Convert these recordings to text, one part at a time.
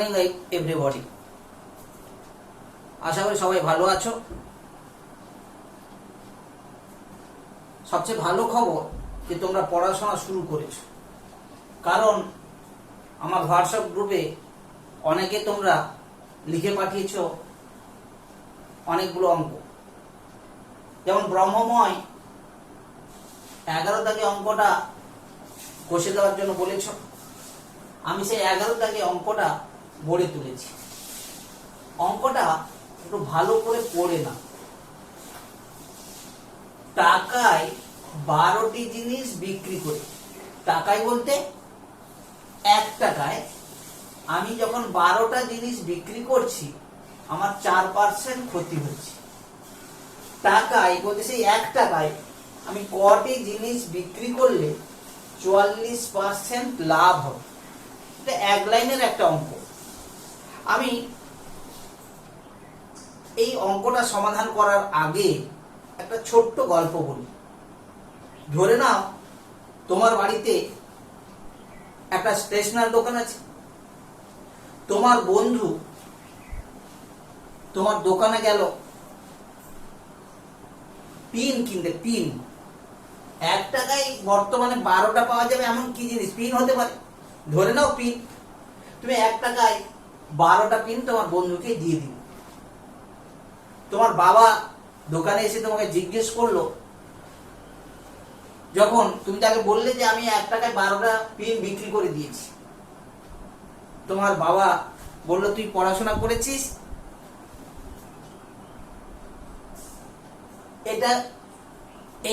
Morning everybody, আশা করি সবাই ভালো আছো। সবচেয়ে ভালো খবর যে তোমরা পড়াশোনা শুরু করেছো, কারণ আমার হোয়াটসঅ্যাপ গ্রুপে অনেকে তোমরা লিখে পাঠিয়েছো অনেকগুলো অঙ্ক। যেমন ব্রহ্মময় 11 দাগে অঙ্কটা কষে দেওয়ার জন্য বলেছ। আমি সেই 11 দাগে অঙ্কটা গড়ে তুলেছি। অঙ্কটা একটু ভালো করে পড়ে না। টাকায় 12টি জিনিস বিক্রি করে, টাকায় বলতে 1 টাকায় আমি যখন 12টা জিনিস বিক্রি করছি আমার 4% ক্ষতি হচ্ছে। টাকায় বলতে সেই 1 টাকায় আমি কটি জিনিস বিক্রি করলে 44% লাভ হবে। এটা এক লাইনের একটা অঙ্ক। আমি এই অঙ্কটা সমাধান করার আগে একটা ছোট্ট গল্প বলি। ধরে নাও তোমার বাড়িতে একটা স্টেশনারি দোকান আছে। তোমার বন্ধু তোমার দোকানে গেল পিন কিনতে। পিন 1 টাকায় বর্তমানে 12টা পাওয়া যাবে এমন কি জিনিস? পিন হতে পারে। ধরে নাও পিন। তুমি 1 টাকায় 12টা পিন তোমার বন্ধুকে দিয়ে দিবে। তোমার বাবা দোকানে এসে তোমাকে জিজ্ঞেস করলো, যখন তুমি তাকে বললে যে আমি 1 টাকায় 12টা পিন বিক্রি করে দিয়েছি, তোমার বাবা বলল তুই পড়াশোনা করেছিস? এটা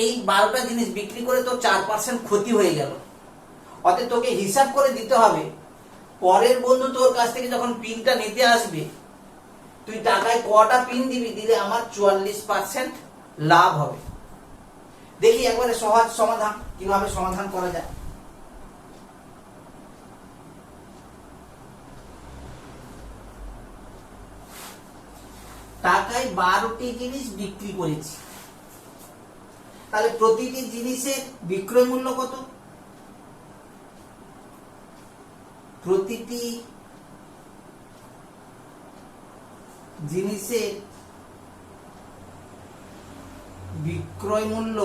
এই 12টা জিনিস বিক্রি করে তো 4% ক্ষতি হয়ে গেল। অতএব তোকে হিসাব করে দিতে হবে, পরের বন্ধু তোর কাছ থেকে যখন পিনটা নিতে আসবে তুই টাকায় কটা পিন দিবি, দিলে আমার 44% লাভ হবে। দেখি একবারে সহজ সমাধান কিভাবে সমাধান করা যায়। টাকায় 12টি জিনিস বিক্রি করেছি, তাহলে প্রতিটি জিনিসের বিক্রয় মূল্য কত? প্রতিটি জিনিসের বিক্রয় মূল্য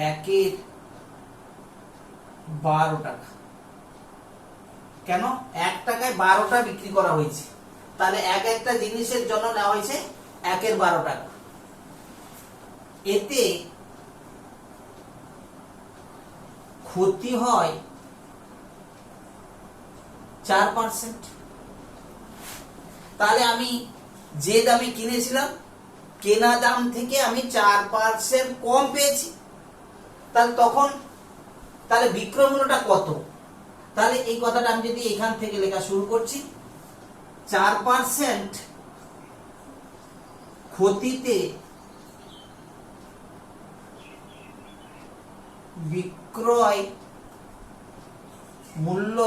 1-এর 12 টাকা। কেন? 1 টাকায় 12টা বিক্রি করা হয়েছে, তাহলে একটা জিনিসের জন্য নেওয়া হয়েছে 1-এর 12 টাকা। এতে ক্ষতি হয় 4%। তাহলে আমি যে দামে কিনেছিলাম কেনা দাম থেকে আমি 4% কম পেয়েছি। তাহলে বিক্রয় মূল্যটা কত? তাহলে এই কথাটা আমি যদি এখান থেকে লেখা শুরু করছি, 4% ক্ষতিতে বিক্রয় মূল্য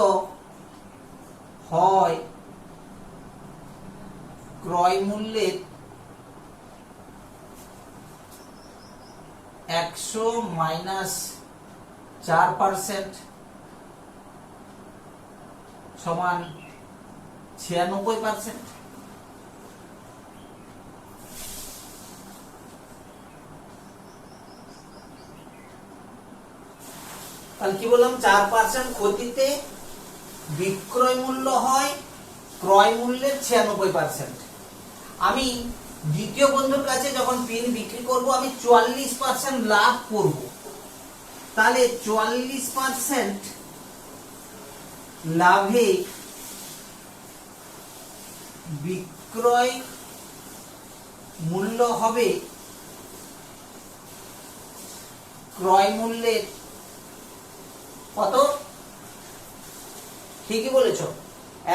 হয় ক্রয় মূল্যের 100 - 4% সমান 96%। তাহলে কি বললাম? 4% ক্ষতিতে বিক্রয় মূল্য হয় ক্রয় মূল্যের 96%। আমি দ্বিতীয় বন্ধুর কাছে যখন পিন বিক্রি করব আমি 44% লাভ করব। তাহলে 44% লাভে বিক্রয় মূল্য হবে ক্রয় মূল্যের কত? ঠিকই বলেছ,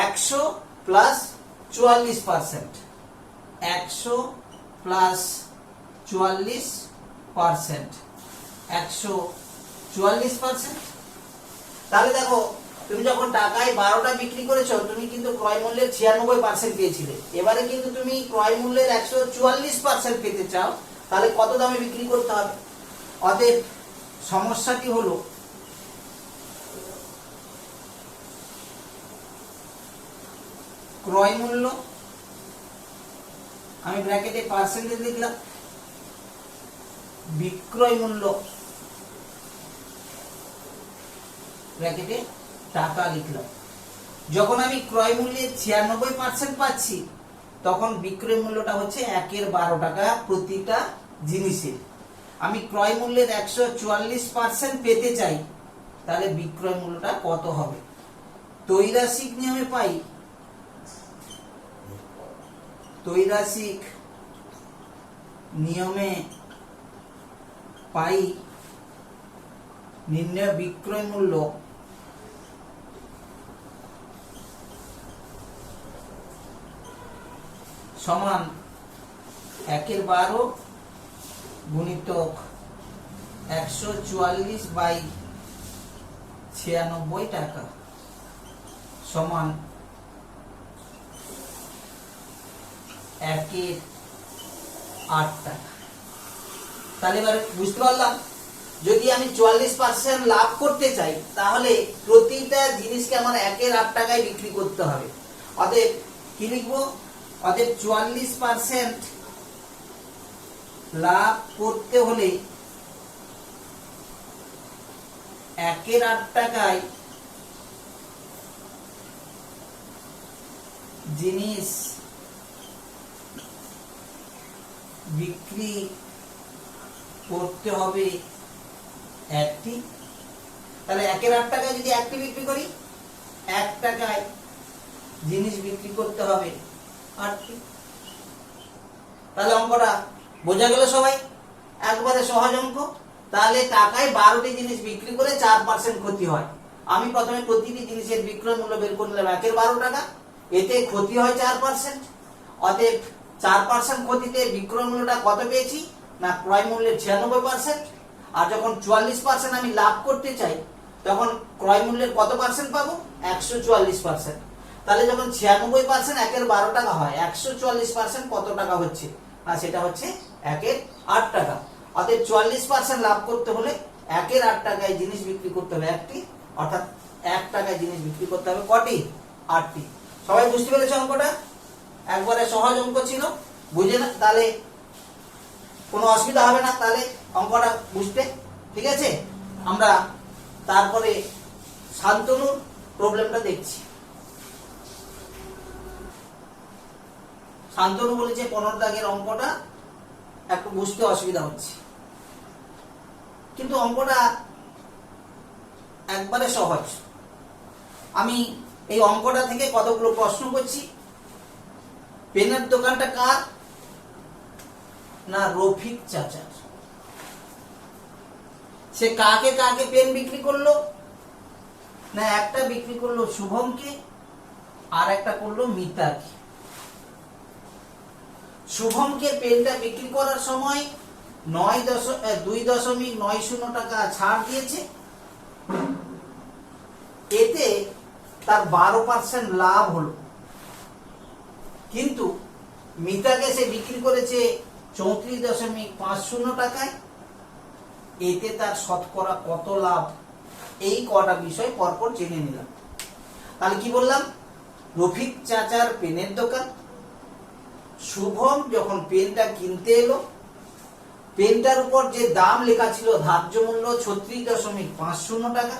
100 + 44%। 100 + 44%, 144%। তাহলে দেখো, তুমি যখন টাকায় 12টা বিক্রি করেছো তুমি কিন্তু ক্রয় মূল্যের 96% পেয়েছিলে। এবারে কিন্তু তুমি ক্রয় মূল্যের 144% পেতে চাও, তাহলে কত দামে বিক্রি করতে হবে? অতএব সমস্যাটি হলো ক্রয় মূল্য, আমি ব্র্যাকেটে পার্সেন্টেজ লিখলাম, বিক্রয় মূল্য ব্র্যাকেটে টাকা লিখলাম। যখন আমি ক্রয় মূল্যের 96% পাচ্ছি, তখন বিক্রয় মূল্যটা হচ্ছে 1/12 টাকা প্রতিটা জিনিসের। আমি ক্রয় মূল্যের 144% পেতে চাই, তাহলে বিক্রয় মূল্যটা কত হবে? ত্রৈরাশিক নিয়মে পাই, ত্রৈরাশিক নিয়মে পাই নির্ণয় বিক্রয় মূল্য সমান 1/12 গুণিতক 144/96 টাকা সমান 1/8 টাকা। তাহলে এবার বুঝতে পারলাম, যদি আমি 44% লাভ করতে চাই, তাহলে প্রতিটা জিনিসকে আমার 1/8 টাকায় বিক্রি করতে হবে। অতএব কি লিখবো? অতএব 44% লাভ করতে হলে 1/8 টাকায় জিনিস বিক্রি করতে হবে একটি। তাহলে 1/8 টাকায় যদি একটি বিক্রি করি, 1 টাকায় জিনিস বিক্রি করতে হবে 8টি। তাহলে অঙ্কটা বোঝা গেল সবাই? একবারে সহজ অঙ্ক। তাহলে টাকায় 12টি জিনিস বিক্রি করে 4% ক্ষতি হয়। আমি প্রথমে প্রতিটি জিনিসের বিক্রয় মূল্য বের করে নিলাম 1/12 টাকা, এতে ক্ষতি হয় 4%। অতএব 4% ক্ষতিতে বিক্রয় মূল্যটা কত পেয়েছি? না, ক্রয় মূল্যের 96%। আর যখন 44% আমি লাভ করতে চাই, তখন ক্রয় মূল্যের কত পার্সেন্ট পাবো? 144%। তাহলে যখন 96% 1/12 টাকা হয়, 144% কত টাকা হচ্ছে? না, সেটা হচ্ছে 1/8 টাকা। অতএব 44% লাভ করতে হলে 1/8 টাকায় জিনিস বিক্রি করতে হবে একটি, অর্থাৎ 1 টাকায় জিনিস বিক্রি করতে হবে কটি? 8টি। সবাই বুঝতে পেরেছে অঙ্কটা? একবারে সহজ অঙ্ক ছিল, বুঝে না? তাহলে কোনো অসুবিধা হবে না তাহলে অঙ্কটা বুঝতে, ঠিক আছে? আমরা তারপরে শান্তনুর প্রবলেমটা দেখছি। শান্তনু বলেছে 15 দাগের অঙ্কটা একটু বুঝতে অসুবিধা হচ্ছে, কিন্তু অঙ্কটা একবারে সহজ। আমি এই অঙ্কটা থেকে কতগুলো প্রশ্ন করছি। পেনের দোকানটা কার? না, রফিক চাচার। সে কাকে কাকে পেন বিক্রি করলো? না, একটা বিক্রি করলো শুভমকে, আর একটা করলো মিতাকে। শুভমকে পেনটা বিক্রি করার সময় 2.90 টাকা ছাড় দিয়েছে, এতে তার 12% লাভ হলো। কিন্তু মিতাকে সে বিক্রি করেছে 34.50 টাকায়, এতে তার শতকরা কত লাভ? এই কটা বিষয় পরপর জেনে নিলাম। তাহলে কি বললাম? রফিক চাচার পেনের দোকান, শুভম যখন পেনটা কিনতে এলো, পেনটার উপর যে দাম লেখা ছিল ধার্য মূল্য 36.50 টাকা,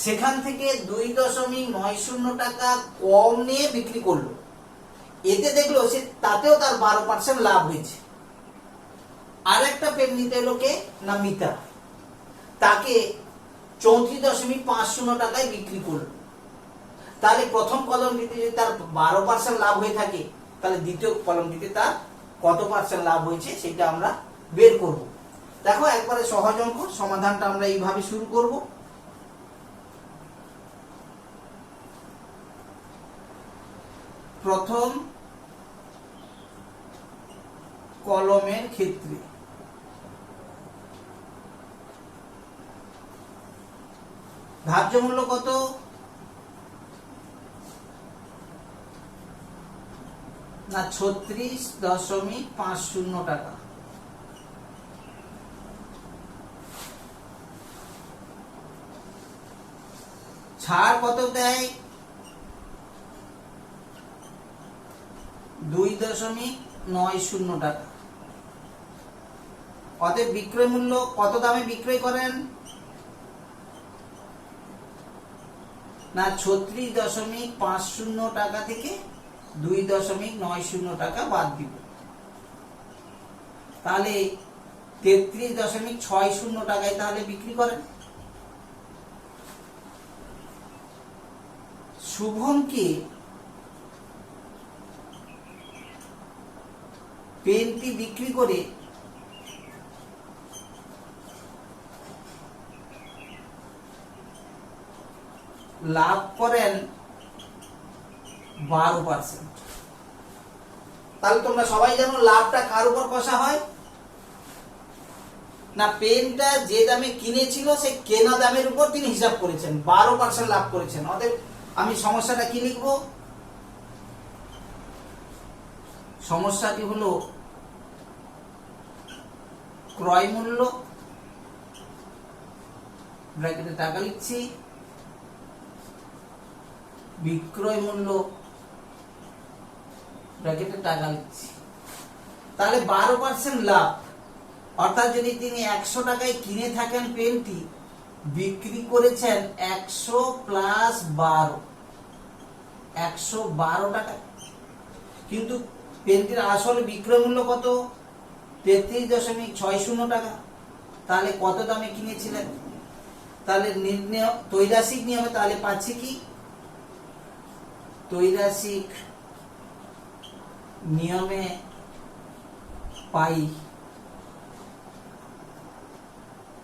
সেখান থেকে 2.90 টাকা কম নিয়ে বিক্রি করলো। এতে দেখলো সে তাতেও তার 12% লাভ হয়েছে। আর একটা পেন নিতে এলো কে? না, মিতা। তাকে 34.50 টাকায় বিক্রি করলো। তাহলে প্রথম কলমটিতে যদি তার 12% লাভ হয়ে থাকে, তাহলে দ্বিতীয় কলমটিতে তার কত পার্সেন্ট লাভ হয়েছে সেটা আমরা বের করব। দেখো, একবারে সহজ অঙ্ক, সমাধানটা আমরা এইভাবে শুরু করব। প্রথম কলমের ক্ষেত্রে ধার্য মূল্য কত? না, 36.50 টাকা। ছাড় কত দেয়? 2.90 টাকা। অতএব বিক্রয় মূল্য কত দামে বিক্রয় করেন? না 36.50 টাকা থেকে 2.90 টাকা বাদ দিব, তাহলে 33.60 টাকায় তাহলে বিক্রি করেন। শুভমকে পেনটি বিক্রি করে লাভ করেন 12%। তাহলে তোমরা সবাই জানো লাভটা কার উপর কষা হয়? না পেনটা যে দামে কিনেছিল সে কেনা দামের উপর তিনি হিসাব করেছেন, 12% লাভ করেছেন। অতএব আমি সমস্যাটা কি লিখব? সমস্যাটি হলো ক্রয় মূল্য, ব্র্যাকেটে টাকা লিখছি, বিক্রয় মূল্য, ব্র্যাকেটে টাকা লিখছি। তাহলে 12% লাভ, অর্থাৎ যদি তিনি 100 টাকায় কিনে থাকেন পেনটি, বিক্রি করেছেন 100 প্লাস 12, 112 টাকা। কিন্তু পেনটির আসল বিক্রয় মূল্য কত? 33.60 টাকা। তাহলে কত দামে কিনেছিলেন? তাহলে নির্ণয় তৈরাসিক নিয়মে তাহলে পাচ্ছি কি? তৈরাসিক নিয়মে পাই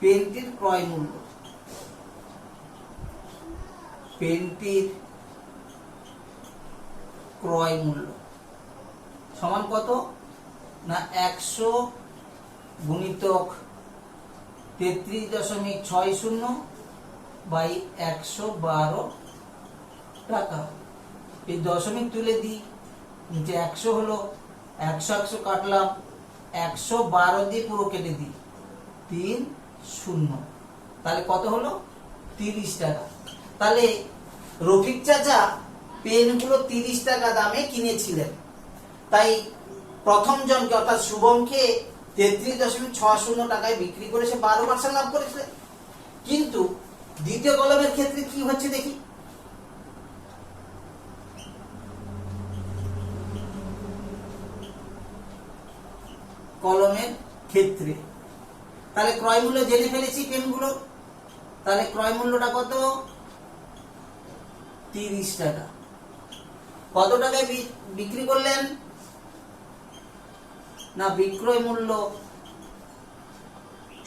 পেনটির ক্রয় মূল্য, পেনটির ক্রয় মূল্য সমান কত? না 100 গুণিতক 33.60 বাই 112 টাকা। এই দশমিক তুলে দিই, নিচে 100 হলো, 100 কাটলাম, 112 দিয়ে পুরো কেটে দিই, 30। তাহলে কত হলো? 30 টাকা। তাহলে রফিক চাচা পেনগুলো 30 টাকা দামে কিনেছিলেন, তাই প্রথম জনকে অর্থাৎ শুভমকে 33.60 টাকায় বিক্রি করে সে 12% লাভ করেছিলেন। কিন্তু দ্বিতীয় কলমের ক্ষেত্রে কি হচ্ছে দেখি। কলমের ক্ষেত্রে তাহলে ক্রয় মূল্য জেনে ফেলেছি পেনগুলো, তাহলে ক্রয় মূল্যটা কত? 30 টাকা। কত টাকায় বিক্রি করলেন? না বিক্রয় মূল্য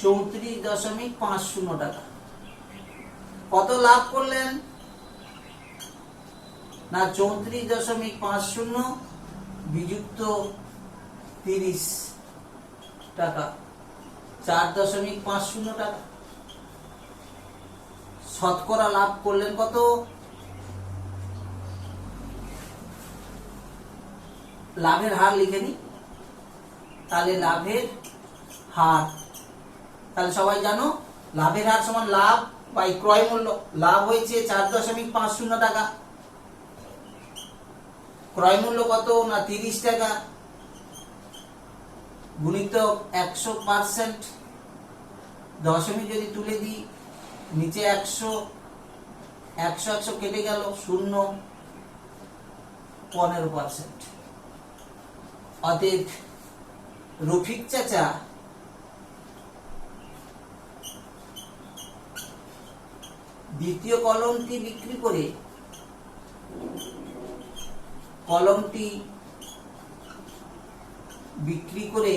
34.50 টাকা। কত লাভ করলেন? না 34.50 বিযুক্ত 30 টাকা, 4.50 টাকা। শতকরা লাভ করলেন কত? লাভের হার লিখে নি, তাহলে লাভের হার, তাহলে সবাই জানো লাভের হার সমান লাভ বাই ক্রয় মূল্য। লাভ হয়েছে 4.50 টাকা, ক্রয় মূল্য কত? না 30 টাকা, গুণিতক 100%, দশমিক যদি তুলে দিই নিচে 100 কেটে গেল, 0, 15%। অতএব রফিক চাচা দ্বিতীয় কলমটি বিক্রি করে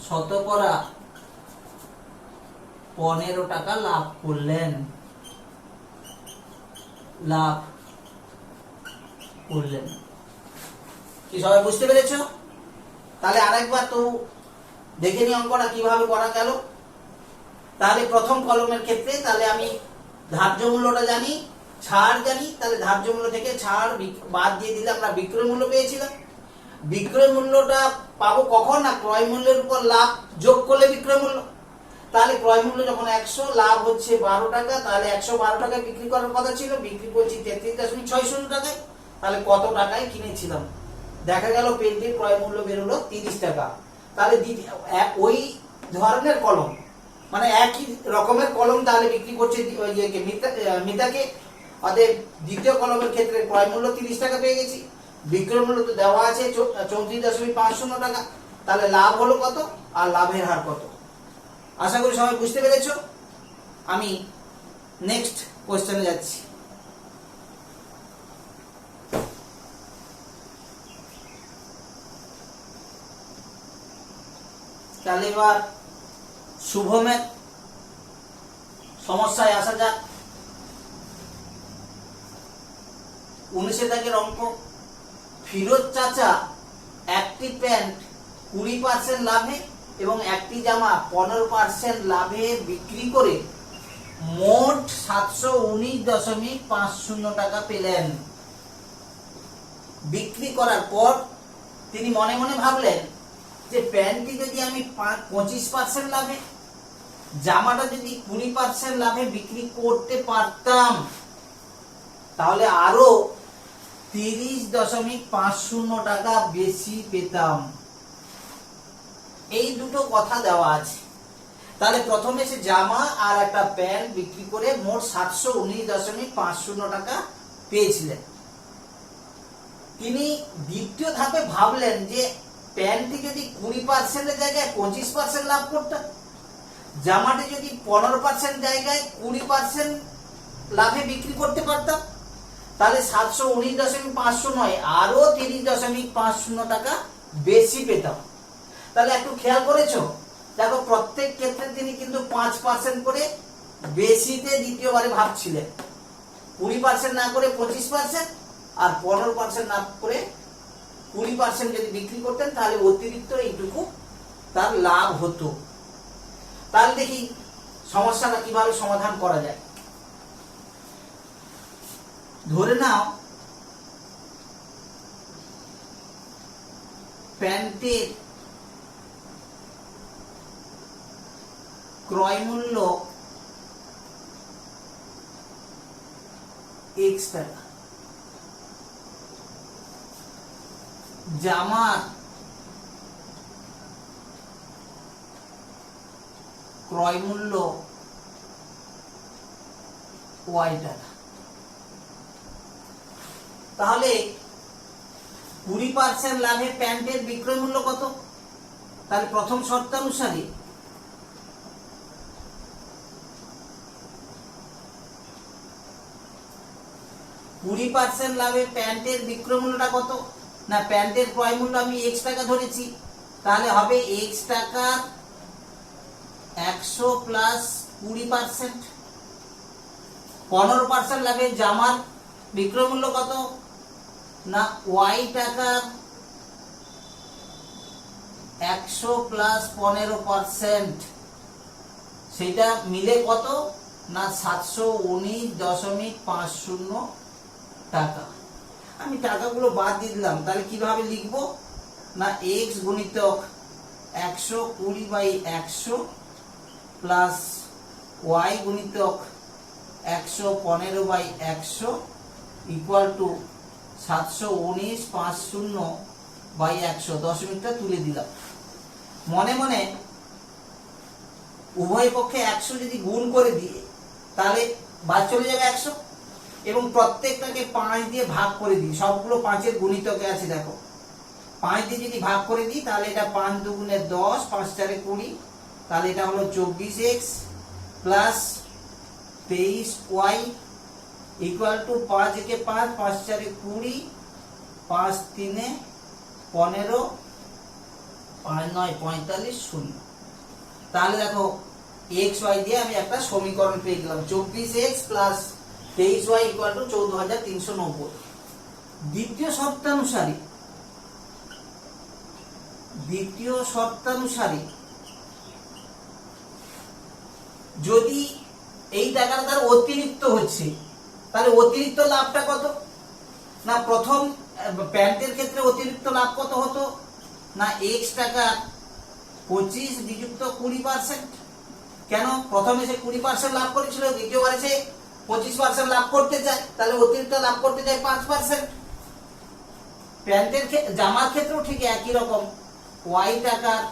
শতকরা 15 টাকা লাভ করলেন, কি সবাই বুঝতে পেরেছ? তাহলে আরেকবার তো দেখে নি অঙ্কটা কিভাবে করা গেল। তাহলে প্রথম কলমের ক্ষেত্রে তাহলে আমি ধার্য মূল্যটা জানি, ছাড় জানি, তাহলে ধার্য মূল্য থেকে ছাড় বাদ দিয়ে দিলে আমরা বিক্রয় মূল্য পেয়েছিলাম। বিক্রয় মূল্যটা পাবো কখন? না ক্রয় মূল্যের উপর লাভ যোগ করলে বিক্রয় মূল্য। তাহলে ক্রয় মূল্য যখন 100, লাভ হচ্ছে 12 টাকা, তাহলে 112 টাকায় বিক্রি করার কথা ছিল, বিক্রি করছি 33.60 টাকায়। তাহলে কত টাকায় কিনেছিলাম? দেখা গেল পেনটির ক্রয় মূল্য বেরোলো 30 টাকা, তাহলে ওই ধরনের কলম মানে একই রকমের কলম তাহলে বিক্রি করছে মিতাকে, অতএব দ্বিতীয় কলমের ক্ষেত্রে ক্রয় মূল্য 30 টাকা পেয়ে গেছি, বিক্রয় মূল্য তো দেওয়া আছে 34.50 টাকা, তাহলে লাভ হলো কত আর লাভের হার কত। আশা করি সবাই বুঝতে পেরেছো। আমি নেক্সট কোশ্চেনে যাচ্ছি। তাহলে এবার শুভমের সমস্যায় আসা যাক। 19 দাগের অঙ্ক, ফিরোজ চাচা একটি প্যান্ট 20% লাভে এবং একটি জামা 15% লাভে বিক্রি করে মোট 719.50 টাকা পেলেন। বিক্রি করার পর তিনি মনে মনে ভাবলেন যে প্যান্টটি যদি আমি 25% লাভে, জামাটা যদি 20% লাভে বিক্রি করতে পারতাম তাহলে আরো 30.50 টাকা বেশি পেতাম। এই দুটো কথা দেওয়া আছে। তাহলে প্রথমে সে জামা আর একটা প্যান্ট বিক্রি করে মোট 719.50 টাকা পেয়েছিলেন। তিনি দ্বিতীয় ধাপে ভাবলেন যে প্যান্টটি যদি 20% জায়গায় 25% লাভ করতাম, জামাটি যদি 15% জায়গায় 20% লাভে বিক্রি করতে পারতাম তাহলে 719.50 নয় আরো 30.50 টাকা বেশি পেতাম। তাহলে একটু খেয়াল করেছো, দেখো প্রত্যেক ক্ষেত্রে তিনি কিন্তু 5% করে বেশিতে দ্বিতীয়বারে ভাবছিলেন। 20% না করে 25% আর 15% না করে 20% যদি বিক্রি করতেন তাহলে অতিরিক্ত এইটুকু তার লাভ হতো। তাহলে দেখি সমস্যাটা কিভাবে সমাধান করা যায়। ধরে নাও প্যান্টের ক্রয় মূল্য X টাকা, জামার ক্রয় মূল্য Y টাকা। তাহলে 20% লাভে প্যান্টের বিক্রয় মূল্য কত? তাহলে প্রথম শর্তানুসারে 20% লাভে প্যান্টের বিক্রয় মূল্যটা কত? না প্যান্টের ক্রয় মূল্য আমি X টাকা ধরেছি, তাহলে হবে X টাকা 100 প্লাস 20%। 15% লাভে জামার বিক্রয় মূল্য কত? না Y টাকা 100 প্লাস 15%, সেটা মিলে কত? না 719.50 টাকা। আমি টাকাগুলো বাদ দিয়ে দিলাম, তাহলে কিভাবে লিখবো? না x গুণিতক 120/100 প্লাস y গুণিতক 115/100 ইকুয়াল টু 719.50/100। দশমিকটা তুলে দিলাম। মনে মনে উভয় পক্ষে 100 যদি গুণ করে দিয়ে তাহলে বাদ চলে যাবে 100 এবং প্রত্যেকটাকে 5 দিয়ে ভাগ করে দিই। সবগুলো 5-এর গুণিতকে আছে, দেখো 5 দিয়ে যদি ভাগ করে দিই তাহলে এটা 5 দুগুণে 10, 5 4 20, তাহলে এটা হলো 24x plus 23y equal to 5 একে 5, 5 4 20, 5 3 15, 5 9 45 0। তাহলে দেখো x y দিয়ে আমি একটা সমীকরণ পেয়ে গেলাম, 24x plus 23y equal to 14390। দ্বিতীয় শর্তানুসারে যদি এই টাকাটা তার অতিরিক্ত হচ্ছে তাহলে অতিরিক্ত লাভটা কত? না প্রথম প্যান্টের ক্ষেত্রে অতিরিক্ত লাভ কত হতো? না x টাকা 25 বিযুক্ত 20%। কেন? প্রথমে সে 20% লাভ করেছিল, দ্বিতীয়বারে সে 25% লাভ করতে চায়, তাহলে অতিরিক্ত লাভ করতে চায় 5%। জামার ক্ষেত্রেও ঠিক একই রকম, ওয়াই টাকার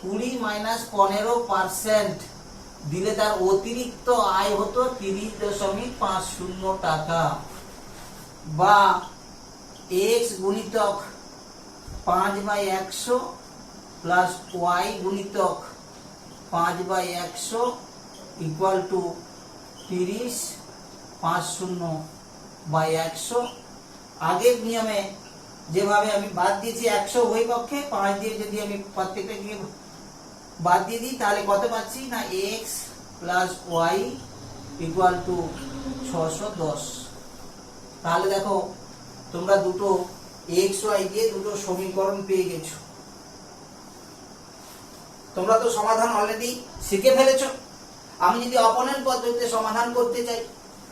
20 - 15% দিলে তার অতিরিক্ত আয় হতো 30.50 টাকা, বা এক্স গুণিতক 5/100 প্লাস ওয়াই গুণিতক 5/100 ইকুয়াল টু 30/50/100। আগের নিয়মে যেভাবে আমি বাদ দিয়েছি 100 উভয় পক্ষে, 5 দিয়ে যদি আমি প্রত্যেকটাকে বাদ দিয়ে দিই তাহলে কত পাচ্ছি না x plus y equal to 610। তাহলে দেখো তোমরা দুটো এক্স ওয়াই দিয়ে দুটো সমীকরণ পেয়ে গেছো। তোমরা তো সমাধান অলরেডি শিখে ফেলেছো। আমি যদি অপোনেন্ট পদ্ধতিতে সমাধান করতে চাই,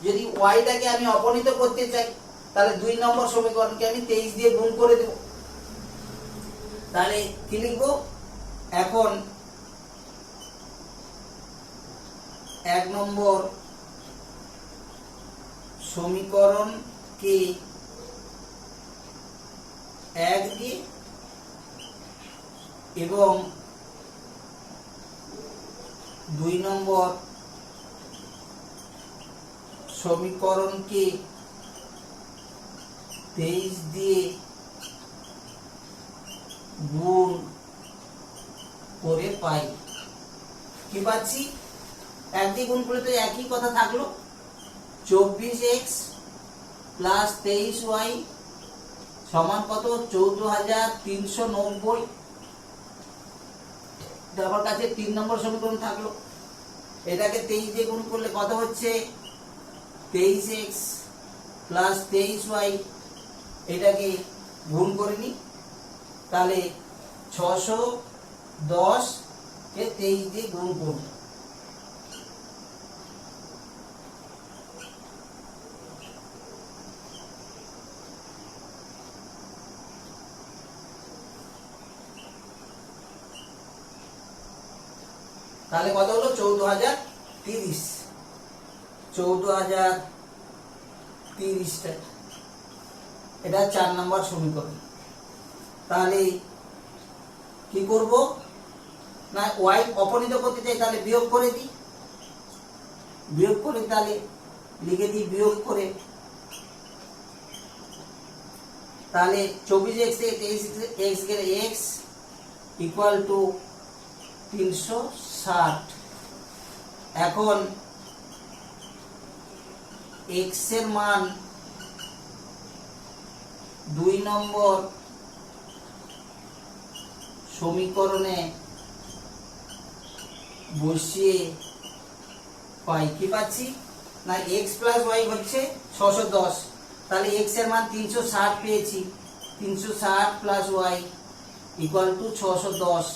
যদি ওয়াইটাকে আমি অপনীত করতে চাই, তাহলে 2 নম্বর সমীকরণকে আমি 23 দিয়ে গুণ করে দেব। তাহলে কি লিখবো? এখন 1 নম্বর সমীকরণকে 1 দিয়ে এবং 2 নম্বর সমীকরণকে 23 দিয়ে গুণ করে পাই। কি পাচ্ছি? 1 দিয়ে গুণ করলে তো একই কথা থাকলো, 24x প্লাস 23y সমান কত? 14,390। আমার কাছে 3 নম্বর সমীকরণ থাকলো, এটাকে 23 দিয়ে গুণ করলে কত হচ্ছে? 23x প্লাস 23y, এটাকে গুণ করে নি, তাহলে 610 কে 23 দিয়ে গুণ করব। তাহলে কত হলো? 14,030। 14,030 টাকা। এটা 4 নম্বর সমীকরণ। তাহলে কি করব না, ওয়াই অপনীত করতে চাই, তাহলে বিয়োগ করে দিই। বিয়োগ করে তাহলে লিখে দিই বিয়োগ করে, তাহলে 24x থেকে 23x গেলে x ইকুয়াল টু 360। এখন x এর মান 2 নম্বর সমীকরণে বসিয়ে পাই। কি পাচ্ছি না x প্লাস y হচ্ছে 610, তাহলে x এর মান 360 পেয়েছি। 360 প্লাস y ইকুয়াল টু 610,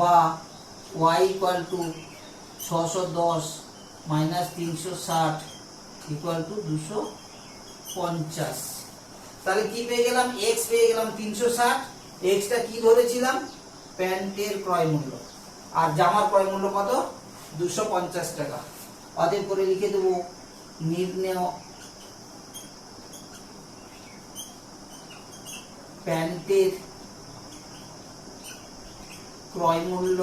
বা y equal to 610 minus 360 equal to 250। তাহলে কি পেয়ে গেলাম? x পেয়ে গেলাম 360। x টা কি ধরেছিলাম? প্যান্টের ক্রয় মূল্য, আর জামার ক্রয় মূল্য কত? 250 টাকা। অতএব করে লিখে দেবো নির্ণেয় প্যান্টের ক্রয় মূল্য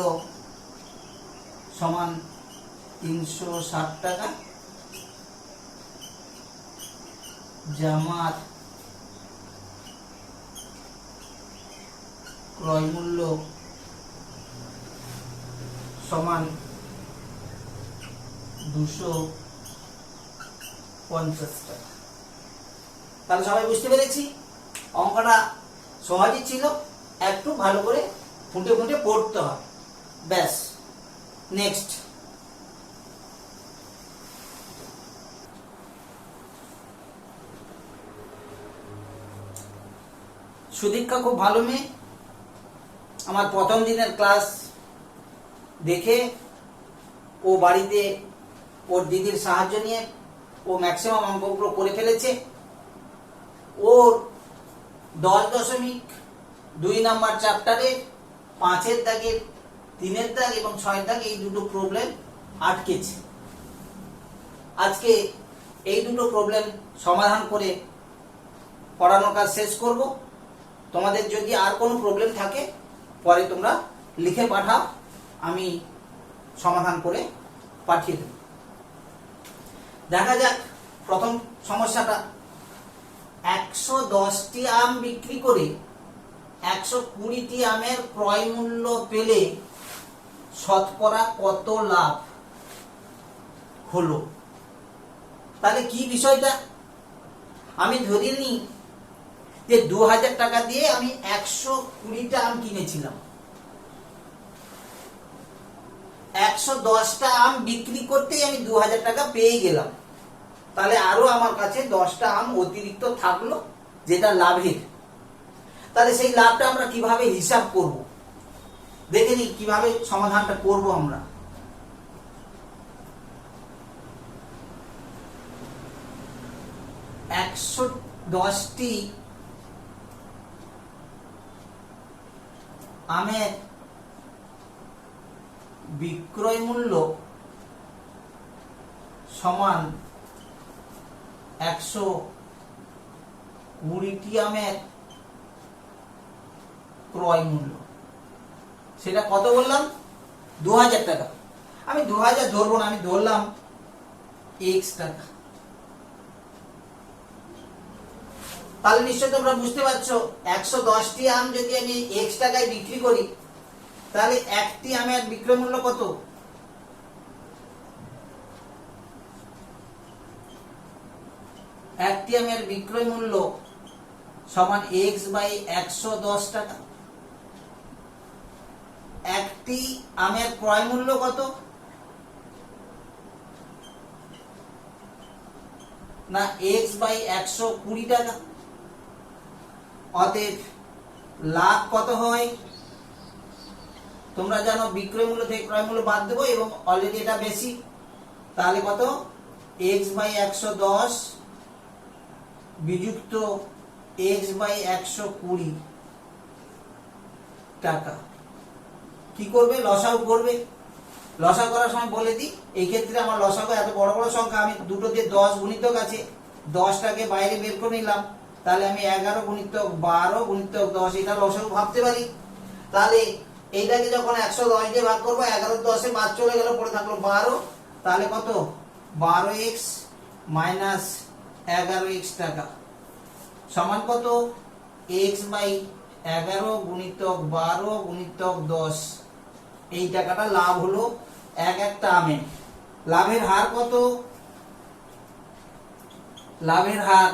সমান 360 টাকা, জামার ক্রয় মূল্য সমান 250 টাকা। তাহলে সবাই বুঝতে পেরেছি? অঙ্কটা সহজই ছিল, একটু ভালো করে ফুটে ফুটে পড়তে হবে, ব্যাস। নেক্সট, সুদীক্ষা খুব ভালো মেয়ে, আমার প্রথম দিনের ক্লাস দেখে ও বাড়িতে ওর দিদির সাহায্য নিয়ে ও ম্যাক্সিমাম অঙ্কগুলো করে ফেলেছে। ওর 10.2 নম্বর চ্যাপ্টারে 5-এর দাগের 3-এর দাগ এবং 6-এর দাগ এই দুটো প্রবলেম আটকেছে। আজকে এই দুটো প্রবলেম সমাধান করে পড়ানোর কাজ শেষ করব। তোমাদের যদি আর কোনো প্রবলেম থাকে পরে তোমরা লিখে পাঠাও, আমি সমাধান করে পাঠিয়ে দেব। দেখা যাক প্রথম সমস্যাটা। 110টি আম বিক্রি করে 120টি আমের ক্রয় মূল্য পেলে শতকরা কত লাভ হলো? তাহলে কি বিষয়টা? আমি ধরে নিই যে 2000 টাকা দিয়ে আমি 120টা আম কিনেছিলাম, 110টা আম বিক্রি করতেই আমি 2000 টাকা পেয়ে গেলাম। তাহলে আরো আমার কাছে 10টা আম অতিরিক্ত থাকলো, যেটা লাভের। তাহলে সেই লাভটা আমরা কিভাবে হিসাব করব? দেখে নিই কিভাবে সমাধানটা করব আমরা। একশো 10টি আমের বিক্রয় মূল্য সমান 120টি আমের ক্রয় মূল্য। সেটা কত বললাম? 2000 টাকা। আমি 2000 ধরবো না, আমি ধরলাম x টাকা। তাহলে নিশ্চয় তোমরা বুঝতে পারছো 110টি আম যদি আমি x টাকায় বিক্রি করি তাহলে একটি আমের বিক্রয় মূল্য কত? একটি আমের বিক্রয় মূল্য সমান x বাই 110 টাকা। একটি আমের ক্রয় মূল্য কত? না x বাই 120 টাকা। অতএব লাভ কত হয়? তোমরা জানো বিক্রয় মূল্য থেকে ক্রয় মূল্য বাদ দেবো এবং অলরেডি এটা বেশি। তাহলে কত? x বাই 110 বিযুক্ত x বাই 120 টাকা। কি করবে? লসাগু করবে। লসাগু করার সময় বলে দিই, এই ক্ষেত্রে আমার লসাগু এত বড় বড় সংখ্যা, আমি দুটো দিয়ে 10 গুণিতক আছে, 10টাকে বাইরে বের করে নিলাম। তাহলে আমি 11 গুণিতক 12 গুণিতক 10 এটা লসাগু ভাবতে পারি। তাহলে এইটাকে যখন 110 দিয়ে ভাগ করবো, 11 10-এ বাদ চলে গেল, পড়ে থাকলো 12। তাহলে কত? 12x মাইনাস 11x টাকা সমান কত? x বাই 11 গুণিতক 12 গুণিতক 10। এই টাকাটা লাভ হলো এক একটা আমে। লাভের হার কত? লাভের হার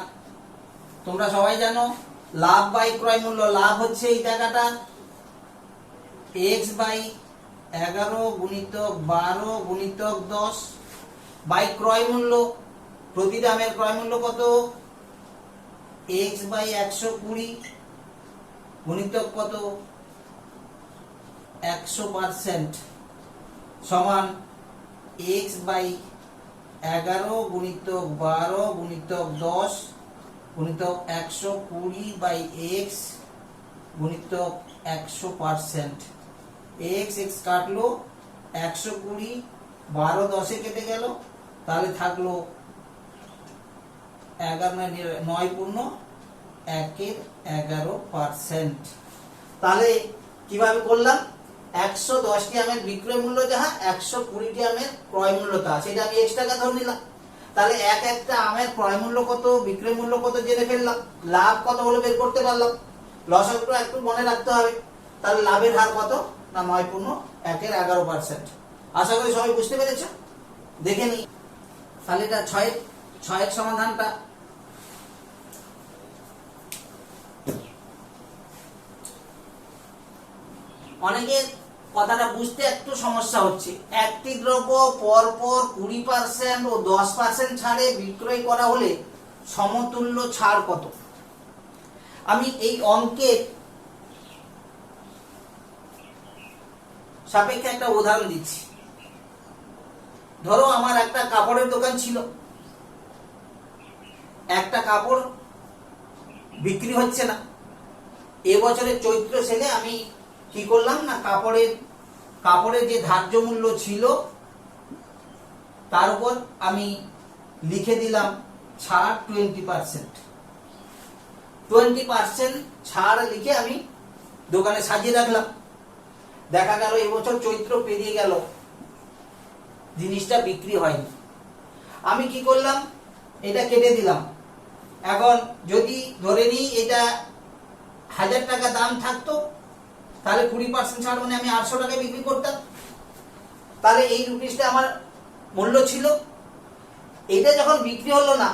তোমরা সবাই জানো, লাভ বাই ক্রয় মূল্য। লাভ হচ্ছে এই টাকাটা x বাই 11 গুণিতক 12 গুণিতক 10 বাই ক্রয় মূল্য। প্রতি দামের ক্রয় মূল্য কত? x বাই 120 গুণিতক কত? 100% সমান x বাই 11 গুণিতক 12 গুণিতক 10 গুণিতক 120 বাই x গুণিতক 100%। x x কাটলো, 120 12 10-এ কেটে গেল, তাহলে থাকলো 9 পূর্ণ 1/11%। তাহলে কিভাবে করলাম? 110টি আমের বিক্রয় মূল্য যাহা, 120টি আমের ক্রয় মূল্য তা, সেটা আমি x টাকা ধরে নিলাম। তাহলে এক একটা আমের ক্রয় মূল্য কত, বিক্রয় মূল্য কত জেনে ফেললাম, লাভ কত হলো বের করতে পারলাম। লসাগুটা একটু মনে রাখতে হবে। তাহলে লাভের হার কত? না 9 পূর্ণ 1/11%। আশা করি সবাই বুঝতে পেরেছ। দেখে নি তাহলে এটা 6-এর সমাধানটা। অনেকের কথাটা বুঝতে একটু সমস্যা হচ্ছে। একটি দ্রব্য পরপর 20% ও 10% ছাড়ে বিক্রয় করা হলে সমতুল্য ছাড় কত? আমি এই অঙ্কের সাপেক্ষে একটা উদাহরণ দিচ্ছি। ধরো আমার একটা কাপড়ের দোকান ছিল, একটা কাপড় বিক্রি হচ্ছে না। এবছরের চৈত্র সেলে আমি কি করলাম না, কাপড়ের যে ধার্য মূল্য ছিল তার উপর আমি লিখে দিলাম ছাড় 20%। 20% ছাড় লিখে আমি দোকানে সাজিয়ে রাখলাম। দেখা গেল এবছর চৈত্র পেরিয়ে গেল, জিনিসটা বিক্রি হয়নি। আমি কি করলাম, এটা কেটে দিলাম। এখন যদি ধরে নিই এটা 1000 টাকা দাম থাকতো, তাহলে 20% ছাড় মানে আমি 800 টাকায় বিক্রি করতাম। তাহলে এই রুপিসটা আমার মূল্য ছিল। এটা যখন বিক্রি হলো না,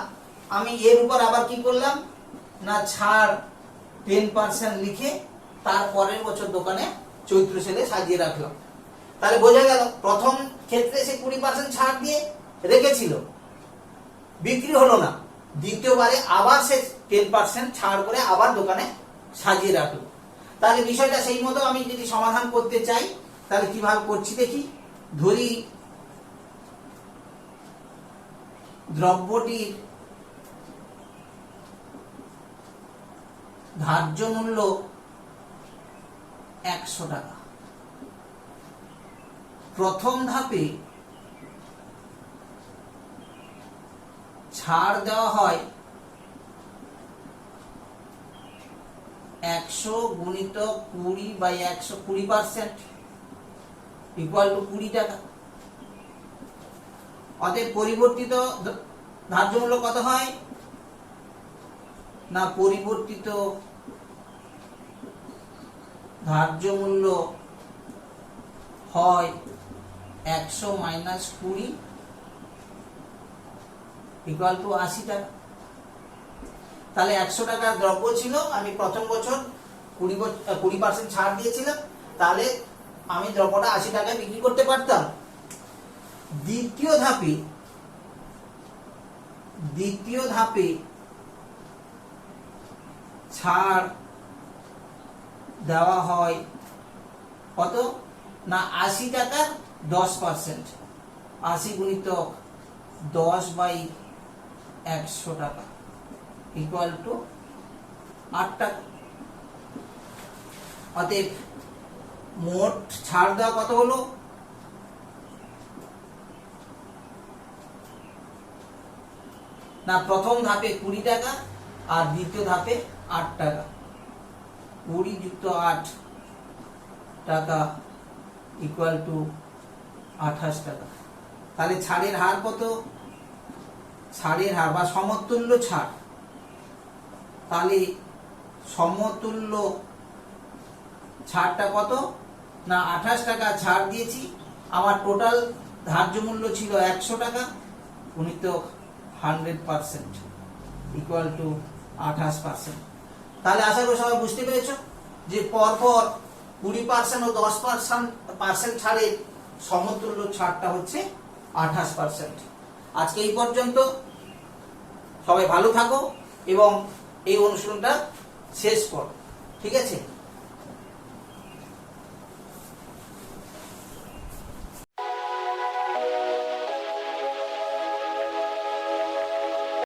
আমি এর উপর আবার কি করলাম না, ছাড় 10% লিখে তার পরের বছর দোকানে চৈত্র সেলে সাজিয়ে রাখলাম। তাহলে বোঝা গেল প্রথম ক্ষেত্রে সে 20% ছাড় দিয়ে রেখেছিল, বিক্রি হলো না, দ্বিতীয়বারে আবার সে 10% ছাড় করে আবার দোকানে সাজিয়ে রাখলো। তাহলে বিষয়টা সেই মতো আমি যদি সমাধান করতে চাই, তাহলে কিভাবে করছি দেখি। ধরি দ্রব্যটির ধার্য মূল্য 100 টাকা। প্রথম ধাপে ছাড় দেওয়া হয় 100 গুণিতক 20/100, 20% ইকুয়াল টু 20 টাকা। অতএব পরিবর্তিত ধার্য মূল্য কত হয় না, পরিবর্তিত ধার্য মূল্য হয় 100 মাইনাস 20 ইকুয়াল টু 80 টাকা। তাহলে 100 টাকার দ্রব্য ছিল, আমি প্রথম বছর 20% ছাড় দিয়েছিলাম, তাহলে আমি দ্রব্যটা 80 টাকায় বিক্রি করতে পারতাম। দ্বিতীয় ধাপে ছাড় দেওয়া হয় কত না, 80 টাকার 10%, 80 গুণিতক 10/100 টাকা ইকুয়াল টু 8 টাকা। অতএব মোট ছাড় দেওয়া কত হলো না, প্রথম ধাপে 20 টাকা আর দ্বিতীয় ধাপে 8 টাকা। 20 যুক্ত 8 টাকা ইকুয়াল টু 28 টাকা। তাহলে ছাড়ের হার কত, ছাড়ের হার বা সমতুল্য ছাড়, তাহলে সমতুল্য ছাড়টা কত না, 28 টাকা ছাড় দিয়েছি, আমার টোটাল ধার্য মূল্য ছিল 100 টাকা গুণিত 100% ইকুয়াল টু 28%। তাহলে আশা করি সবাই বুঝতে পেরেছ যে পরপর 20% ও 10% ছাড়ের সমতুল্য ছাড়টা হচ্ছে 28%। আজকে এই পর্যন্ত, সবাই ভালো থাকো এবং এই অনুশীলনটা শেষ করো, ঠিক আছে।